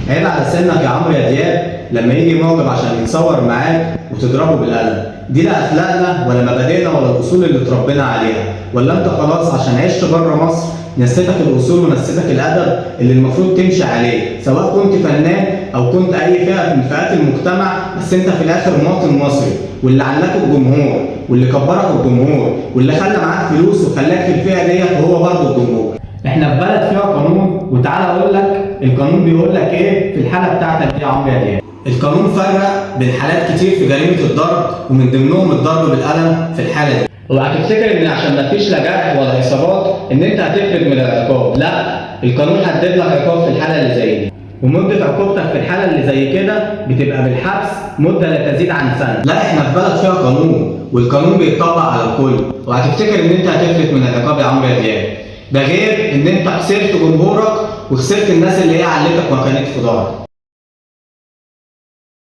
عيب على سنك يا عمرو يا دياب لما يجي موجب عشان يتصور معاك وتضربه بالقلم. دي لا اخلاقنا ولا مبادئنا ولا الاصول اللي اتربينا عليها. ولا انت خلاص عشان عشت بره مصر نسيتك الاصول ونسيتك الادب اللي المفروض تمشي عليه، سواء كنت فنان او كنت اي فئه من فئات المجتمع، بس انت في الاخر مواطن مصري، واللي علاك الجمهور واللي كبرك الجمهور واللي خلى معاك فلوس وخلاك في الفئه ديت وهو برضه الجمهور. احنا في بلد فيها قانون، وتعالى اقول لك القانون بيقول لك ايه في الحاله بتاعتك دي يا عمرو يا دياب. القانون فرق بين حالات كتير في جريمه الضرب، ومن ضمنهم الضرب بالقلم في الحاله دي. اوعى تفتكر ان عشان مفيش لا جرح ولا اصابات ان انت هتفلت من العقاب، لا، القانون حدد لك عقاب في الحاله اللي زي دي، ومده عقوبتك في الحاله اللي زي كده بتبقى بالحبس مده لا تزيد عن سنه. لا، احنا في بلد فيها قانون، والقانون بيتطبق على الكل. اوعى تفتكر ان انت هتفلت من العقاب يا عمرو يا دياب، ده غير ان انت خسرت جمهورك وخسرت الناس اللي هي علتك وكانت في ظهرك.